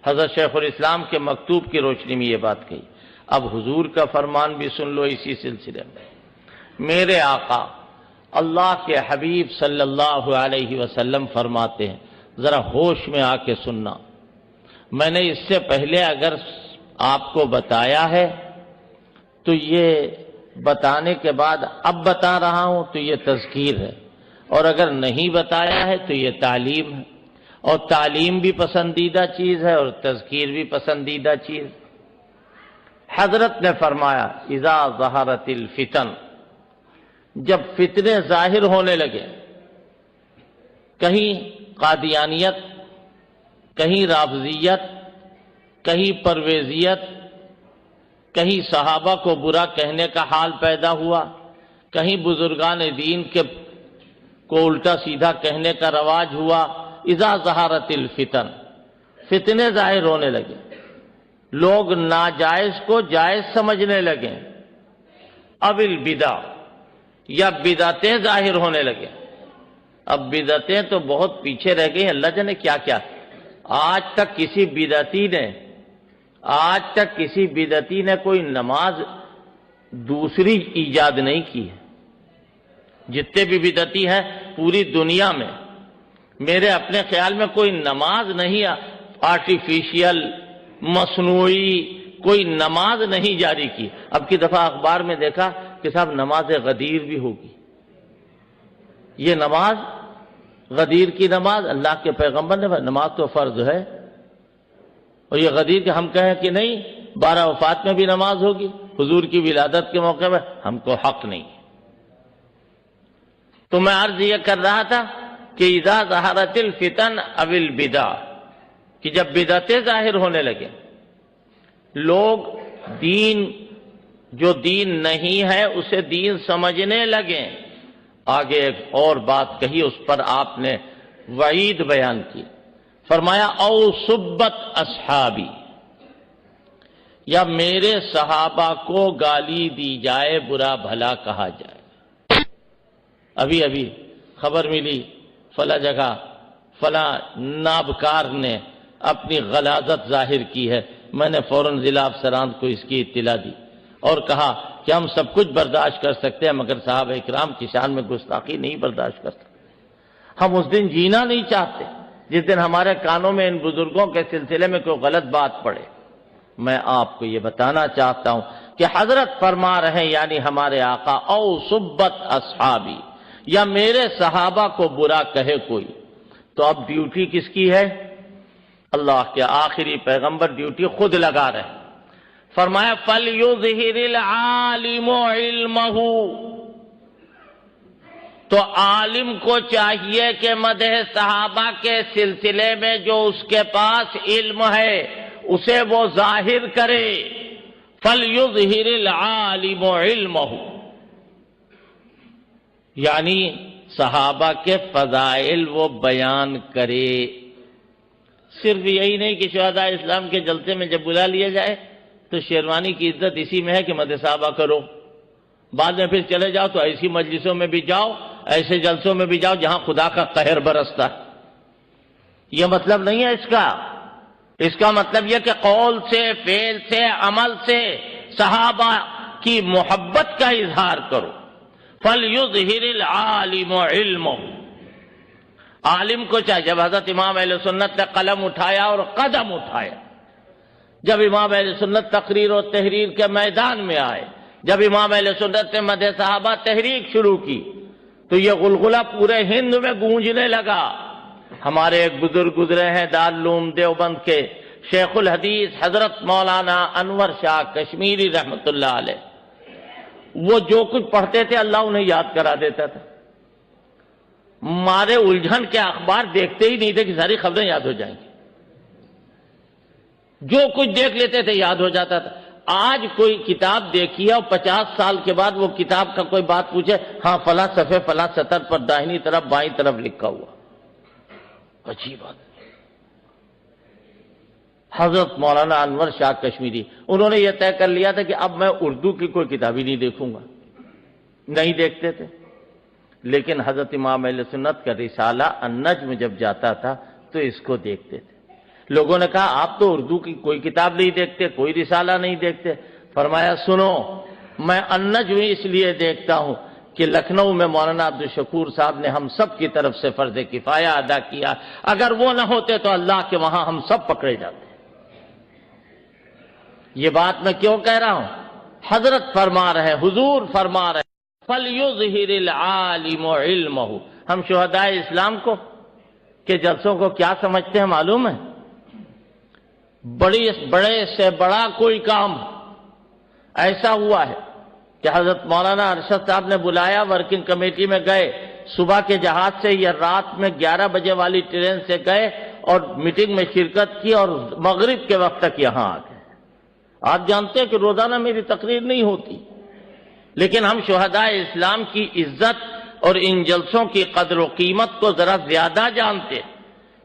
حضرت شیخ الاسلام کے مکتوب کی روشنی میں یہ بات کہی۔ اب حضور کا فرمان بھی سن لو اسی سلسلے میں۔ میرے آقا اللہ کے حبیب صلی اللہ علیہ وسلم فرماتے ہیں، ذرا ہوش میں آ کے سننا، میں نے اس سے پہلے اگر آپ کو بتایا ہے تو یہ بتانے کے بعد اب بتا رہا ہوں تو یہ تذکیر ہے، اور اگر نہیں بتایا ہے تو یہ تعلیم ہے، اور تعلیم بھی پسندیدہ چیز ہے اور تذکیر بھی پسندیدہ چیز۔ حضرت نے فرمایا اذا ظہرت الفتن، جب فتنے ظاہر ہونے لگے، کہیں قادیانیت، کہیں رافضیت، کہیں پرویزیت، کہیں صحابہ کو برا کہنے کا حال پیدا ہوا، کہیں بزرگان دین کو الٹا سیدھا کہنے کا رواج ہوا، اذا ظہرت الفتن، فتنے ظاہر ہونے لگے، لوگ ناجائز کو جائز سمجھنے لگے، اب البدع، یا بدعتیں ظاہر ہونے لگے۔ اب بدعتیں تو بہت پیچھے رہ گئی، اللہ جانے کیا کیا۔ آج تک کسی بدعتی نے کوئی نماز دوسری ایجاد نہیں کی ہے۔ جتنے بھی بدعتی ہیں پوری دنیا میں، میرے اپنے خیال میں کوئی نماز نہیں آرٹیفیشل مصنوعی کوئی نماز نہیں جاری کی۔ اب کی دفعہ اخبار میں دیکھا کہ صاحب نماز غدیر بھی ہوگی۔ یہ نماز غدیر کی نماز، اللہ کے پیغمبر نے نماز تو فرض ہے، اور یہ غدیر کہ ہم کہیں کہ نہیں 12 وفات میں بھی نماز ہوگی، حضور کی ولادت کے موقع میں، ہم کو حق نہیں۔ تو میں عرض یہ کر رہا تھا کہ اذا ظہرت الفتن او البدع، کہ جب بدعتیں ظاہر ہونے لگے، لوگ جو دین نہیں ہے اسے دین سمجھنے لگے۔ آگے ایک اور بات کہی، اس پر آپ نے وعید بیان کی، فرمایا او سبت اصحابی، یا میرے صحابہ کو گالی دی جائے، برا بھلا کہا جائے۔ ابھی خبر ملی فلاں جگہ فلاں نابکار نے اپنی غلاظت ظاہر کی ہے، میں نے فوراً ضلع افسران کو اس کی اطلاع دی اور کہا کہ ہم سب کچھ برداشت کر سکتے ہیں مگر صحابہ اکرام کی شان میں گستاخی نہیں برداشت کر سکتے۔ ہم اس دن جینا نہیں چاہتے جس دن ہمارے کانوں میں ان بزرگوں کے سلسلے میں کوئی غلط بات پڑے۔ میں آپ کو یہ بتانا چاہتا ہوں کہ حضرت فرما رہے ہیں، یعنی ہمارے آقا، او سبت اصحابی، یا میرے صحابہ کو برا کہے کوئی، تو اب ڈیوٹی کس کی ہے؟ اللہ کے آخری پیغمبر ڈیوٹی خود لگا رہے ہیں۔ فرمایا فَلْيُظْهِرِ الْعَالِمُ عِلْمَهُ، تو عالم کو چاہیے کہ مدح صحابہ کے سلسلے میں جو اس کے پاس علم ہے اسے وہ ظاہر کرے۔ فَلْيُظْهِرِ الْعَالِمُ عِلْمَهُ، یعنی صحابہ کے فضائل وہ بیان کرے۔ صرف یہی نہیں کہ شہداء اسلام کے جلسے میں جب بلا لیا جائے تو شیروانی کی عزت اسی میں ہے کہ مدح صحابہ کرو، بعد میں پھر چلے جاؤ تو ایسی مجلسوں میں بھی جاؤ، ایسے جلسوں میں بھی جاؤ جہاں خدا کا قہر برستا ہے۔ یہ مطلب نہیں ہے اس کا مطلب یہ کہ قول سے، فعل سے، عمل سے صحابہ کی محبت کا اظہار کرو۔ فَلْيُظْهِرِ الْعَالِمُ عِلْمَهُ، عالم کو چاہے، جب حضرت امام اہل سنت نے قلم اٹھایا اور قدم اٹھایا، جب امام اہل سنت تقریر و تحریر کے میدان میں آئے، جب امام اہل سنت نے مدح صحابہ تحریک شروع کی تو یہ غلغلہ پورے ہند میں گونجنے لگا۔ ہمارے ایک بزرگ گزرے ہیں دارالعلوم دیوبند کے، شیخ الحدیث حضرت مولانا انور شاہ کشمیری رحمت اللہ علیہ، وہ جو کچھ پڑھتے تھے اللہ انہیں یاد کرا دیتا تھا۔ مارے الجھن کے اخبار دیکھتے ہی نہیں تھے کہ ساری خبریں یاد ہو جائیں گی، جو کچھ دیکھ لیتے تھے یاد ہو جاتا تھا۔ آج کوئی کتاب دیکھی ہے اور 50 سال کے بعد وہ کتاب کا کوئی بات پوچھے، ہاں فلاں صفحے فلاں سطر پر داہنی طرف بائیں طرف لکھا ہوا، عجیب بات۔ حضرت مولانا انور شاہ کشمیری، انہوں نے یہ طے کر لیا تھا کہ اب میں اردو کی کوئی کتاب ہی نہیں دیکھوں گا، نہیں دیکھتے تھے۔ لیکن حضرت امام اہل سنت کا رسالہ النجم جب جاتا تھا تو اس کو دیکھتے تھے۔ لوگوں نے کہا آپ تو اردو کی کوئی کتاب نہیں دیکھتے، کوئی رسالہ نہیں دیکھتے۔ فرمایا سنو، میں النجم اس لیے دیکھتا ہوں کہ لکھنؤ میں مولانا عبدالشکور صاحب نے ہم سب کی طرف سے فرض کفایہ ادا کیا، اگر وہ نہ ہوتے تو اللہ کے وہاں ہم سب پکڑے جاتے۔ یہ بات میں کیوں کہہ رہا ہوں؟ حضرت فرما رہے ہیں، حضور فرما رہے ہیں فَلْيُظْهِرِ الْعَالِمُ عِلْمَهُ۔ ہم شہداء اسلام کو کے جلسوں کو کیا سمجھتے ہیں معلوم ہے؟ بڑے سے بڑا کوئی کام ایسا ہوا ہے کہ حضرت مولانا ارشد صاحب نے بلایا، ورکنگ کمیٹی میں گئے، صبح کے جہاز سے یا رات میں 11 بجے والی ٹرین سے گئے اور میٹنگ میں شرکت کی اور مغرب کے وقت تک یہاں آ گئے۔ آپ جانتے ہیں کہ روزانہ میری تقریر نہیں ہوتی، لیکن ہم شہداء اسلام کی عزت اور ان جلسوں کی قدر و قیمت کو ذرا زیادہ جانتے ہیں،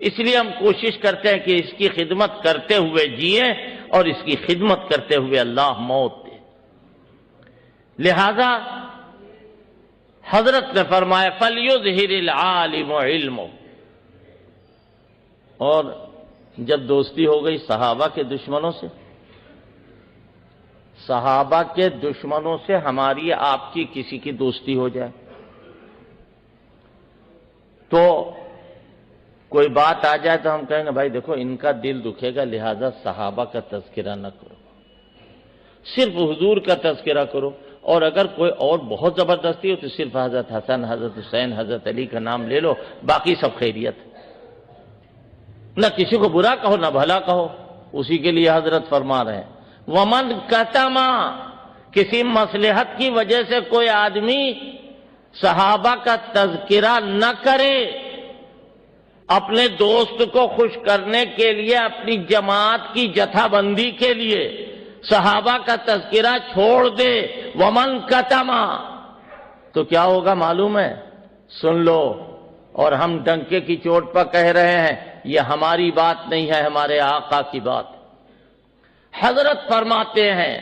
اس لیے ہم کوشش کرتے ہیں کہ اس کی خدمت کرتے ہوئے جئیں اور اس کی خدمت کرتے ہوئے اللہ موت دے۔ لہذا حضرت نے فرمایا فَلْيُظْهِرِ الْعَالِمُ عِلْمُهُ۔ اور جب دوستی ہو گئی صحابہ کے دشمنوں سے، صحابہ کے دشمنوں سے ہماری آپ کی کسی کی دوستی ہو جائے تو کوئی بات آ جائے تو ہم کہیں گے بھائی دیکھو ان کا دل دکھے گا، لہذا صحابہ کا تذکرہ نہ کرو، صرف حضور کا تذکرہ کرو، اور اگر کوئی اور بہت زبردستی ہو تو صرف حضرت حسن، حضرت حسین، حضرت علی کا نام لے لو، باقی سب خیریت، نہ کسی کو برا کہو نہ بھلا کہو۔ اسی کے لیے حضرت فرما رہے ہیں ومن کتما، کسی مصلحت کی وجہ سے کوئی آدمی صحابہ کا تذکرہ نہ کرے، اپنے دوست کو خوش کرنے کے لیے، اپنی جماعت کی جتھا بندی کے لیے صحابہ کا تذکرہ چھوڑ دے، ومن کتما، تو کیا ہوگا معلوم ہے؟ سن لو، اور ہم ڈنکے کی چوٹ پر کہہ رہے ہیں، یہ ہماری بات نہیں ہے، ہمارے آقا کی بات۔ حضرت فرماتے ہیں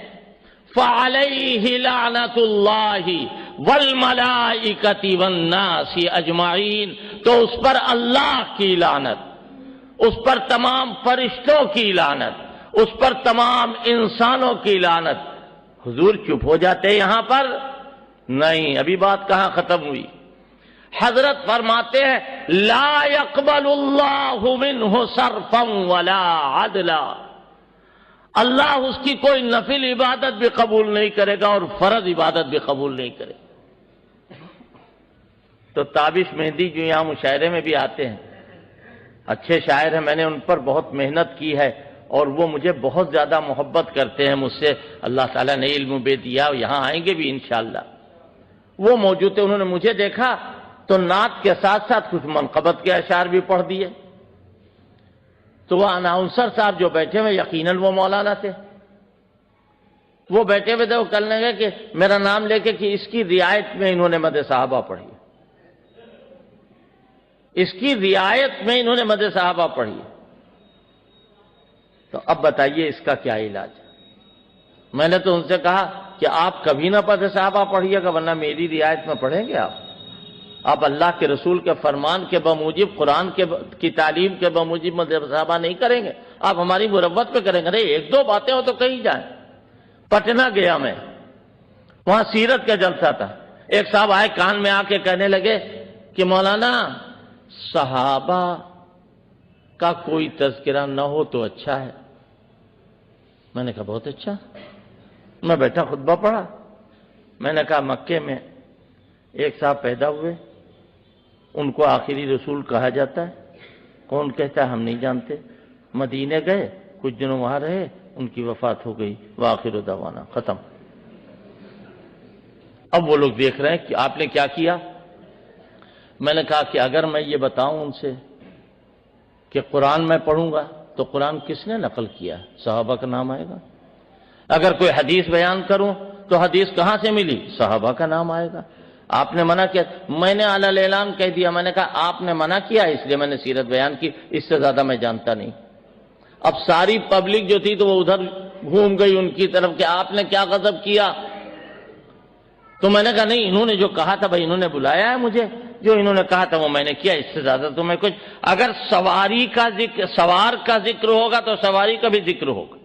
فَعَلَيْهِ لَعْنَةُ اللَّهِ وَالْمَلَائِكَةِ وَالنَّاسِ أَجْمَعِينَ، تو اس پر اللہ کی لعنت، اس پر تمام فرشتوں کی لعنت، اس پر تمام انسانوں کی لعنت۔ حضور چپ ہو جاتے یہاں پر؟ نہیں، ابھی بات کہاں ختم ہوئی۔ حضرت فرماتے ہیں لا يقبل اللہ منہ صرفا ولا عدلا، اللہ اس کی کوئی نفل عبادت بھی قبول نہیں کرے گا اور فرض عبادت بھی قبول نہیں کرے گا۔ تو تابش مہندی جو یہاں مشاعرے میں بھی آتے ہیں، اچھے شاعر ہیں، میں نے ان پر بہت محنت کی ہے اور وہ مجھے بہت زیادہ محبت کرتے ہیں مجھ سے، اللہ تعالیٰ نے علم بھی دیا، یہاں آئیں گے بھی انشاءاللہ۔ وہ موجود تھے، انہوں نے مجھے دیکھا تو نعت کے ساتھ ساتھ کچھ منقبت کے اشعار بھی پڑھ دیے۔ تو وہ اناؤنسر صاحب جو بیٹھے ہوئے، یقیناً وہ مولانا تھے، وہ بیٹھے ہوئے تھے، وہ کہنے لگے کہ میرا نام لے کے کہ اس کی رعایت میں انہوں نے مدح صحابہ پڑھی، اس کی رعایت میں انہوں نے مدح صحابہ پڑھی۔ تو اب بتائیے اس کا کیا علاج ہے؟ میں نے تو ان سے کہا کہ آپ کبھی نہ مدح صحابہ پڑھیے گا، ورنہ میری رعایت میں پڑھیں گے آپ اللہ کے رسول کے فرمان کے بموجب، قرآن کی تعلیم کے بموجب مدح صحابہ نہیں کریں گے، آپ ہماری مربت پہ کریں گے۔ نہیں، ایک دو باتیں ہو تو کہیں جائیں۔ پٹنہ گیا میں، وہاں سیرت کا جلسہ تھا، ایک صاحب آئے کان میں آ کے کہنے لگے کہ مولانا صحابہ کا کوئی تذکرہ نہ ہو تو اچھا ہے۔ میں نے کہا بہت اچھا۔ میں بیٹھا خطبہ پڑھا، میں نے کہا مکے میں ایک صاحب پیدا ہوئے، ان کو آخری رسول کہا جاتا ہے، کون کہتا ہے ہم نہیں جانتے، مدینے گئے، کچھ دنوں وہاں رہے، ان کی وفات ہو گئی، وآخر دعوانا، ختم۔ اب وہ لوگ دیکھ رہے ہیں کہ آپ نے کیا کیا۔ میں نے کہا کہ اگر میں یہ بتاؤں ان سے کہ قرآن میں پڑھوں گا تو قرآن کس نے نقل کیا؟ صحابہ کا نام آئے گا۔ اگر کوئی حدیث بیان کروں تو حدیث کہاں سے ملی؟ صحابہ کا نام آئے گا۔ آپ نے منع کیا، میں نے علی الاعلان کہہ دیا۔ میں نے کہا آپ نے منع کیا اس لیے میں نے سیرت بیان کی، اس سے زیادہ میں جانتا نہیں۔ اب ساری پبلک جو تھی تو وہ ادھر گھوم گئی ان کی طرف کہ آپ نے کیا غضب کیا۔ تو میں نے کہا نہیں، انہوں نے جو کہا تھا بھائی، انہوں نے بلایا ہے مجھے، جو انہوں نے کہا تھا وہ میں نے کیا، اس سے زیادہ تو میں کچھ، اگر سواری کا ذکر، سوار کا ذکر ہوگا تو سواری کا بھی ذکر ہوگا۔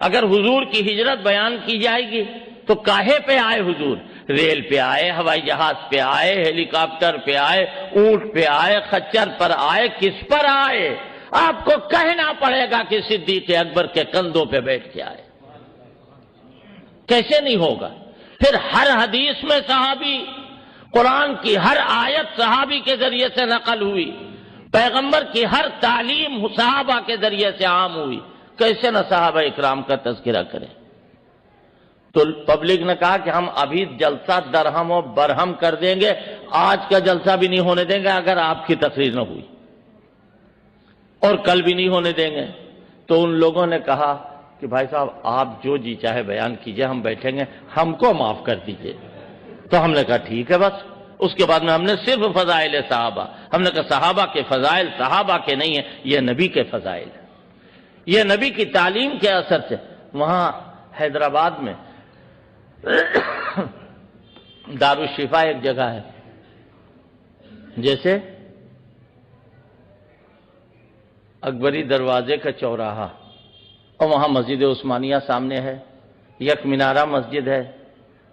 اگر حضور کی ہجرت بیان کی جائے گی تو کاہے پہ آئے حضور؟ ریل پہ آئے، ہوائی جہاز پہ آئے، ہیلی کاپٹر پہ آئے، اونٹ پہ آئے، خچر پر آئے، کس پر آئے؟ آپ کو کہنا پڑے گا کہ صدیق اکبر کے کندھوں پہ بیٹھ کے آئے۔ کیسے نہیں ہوگا؟ پھر ہر حدیث میں صحابی، قرآن کی ہر آیت صحابی کے ذریعے سے نقل ہوئی، پیغمبر کی ہر تعلیم صحابہ کے ذریعے سے عام ہوئی، کیسے نہ صحابہ اکرام کا تذکرہ کریں؟ تو پبلک نے کہا کہ ہم ابھی جلسہ درہم و برہم کر دیں گے، آج کا جلسہ بھی نہیں ہونے دیں گے اگر آپ کی تقریر نہ ہوئی، اور کل بھی نہیں ہونے دیں گے۔ تو ان لوگوں نے کہا کہ بھائی صاحب آپ جو جی چاہے بیان کیجئے، ہم بیٹھیں گے، ہم کو معاف کر دیجئے۔ تو ہم نے کہا ٹھیک ہے بس۔ اس کے بعد میں ہم نے صرف فضائل صحابہ، ہم نے کہا صحابہ کے فضائل صحابہ کے نہیں ہیں، یہ نبی کے فضائل ہیں، یہ نبی کی تعلیم کے اثر سے۔ وہاں حیدرآباد میں دارالشفا ایک جگہ ہے، جیسے اکبری دروازے کا چوراہا، اور وہاں مسجد عثمانیہ سامنے ہے، یک مینارہ مسجد ہے،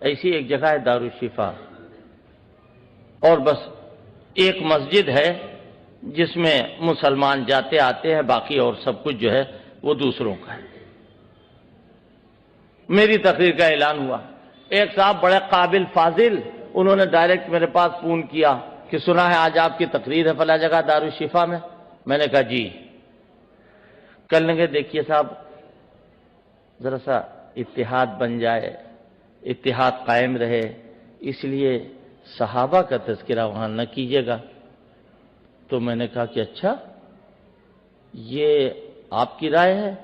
ایسی ایک جگہ ہے دارالشفا، اور بس ایک مسجد ہے جس میں مسلمان جاتے آتے ہیں، باقی اور سب کچھ جو ہے وہ دوسروں کا ہے۔ میری تقریر کا اعلان ہوا، ایک صاحب بڑے قابل فاضل، انہوں نے ڈائریکٹ میرے پاس فون کیا کہ سنا ہے آج آپ کی تقریر ہے فلاں جگہ دارالشفا میں۔ میں نے کہا جی کر لیں گے۔ دیکھیے صاحب ذرا سا اتحاد بن جائے، اتحاد قائم رہے، اس لیے صحابہ کا تذکرہ وہاں نہ کیجیے گا۔ تو میں نے کہا کہ اچھا یہ آپ کی رائے ہے؟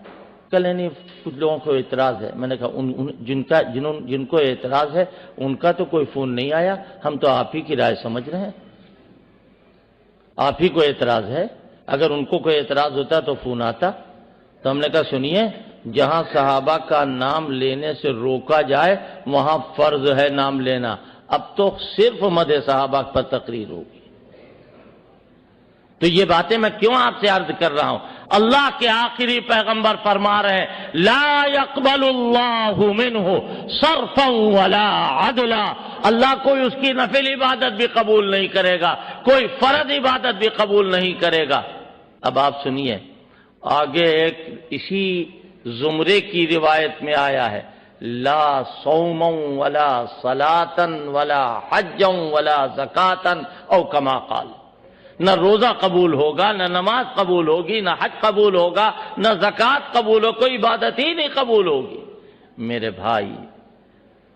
کل نہیں کچھ لوگوں کو اعتراض ہے۔ میں نے کہا جن کو اعتراض ہے ان کا تو کوئی فون نہیں آیا، ہم تو آپ ہی کی رائے سمجھ رہے ہیں، آپ ہی کو اعتراض ہے، اگر ان کو کوئی اعتراض ہوتا تو فون آتا۔ تو ہم نے کہا سنیے، جہاں صحابہ کا نام لینے سے روکا جائے وہاں فرض ہے نام لینا، اب تو صرف مدح صحابہ پر تقریر ہوگی۔ تو یہ باتیں میں کیوں آپ سے عرض کر رہا ہوں؟ اللہ کے آخری پیغمبر فرما رہے ہیں لا يقبل اللہ منہ صرفا ولا عدلا، اللہ کوئی اس کی نفل عبادت بھی قبول نہیں کرے گا، کوئی فرض عبادت بھی قبول نہیں کرے گا۔ اب آپ سنیے آگے ایک اسی زمرے کی روایت میں آیا ہے لا صوما ولا صلاة ولا حجا ولا زکاة او کما قال، نہ روزہ قبول ہوگا، نہ نماز قبول ہوگی، نہ حج قبول ہوگا، نہ زکوٰۃ قبول ہو، کوئی عبادت ہی نہیں قبول ہوگی۔ میرے بھائی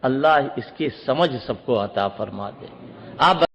اللہ اس کی سمجھ سب کو عطا فرما دے۔ آپ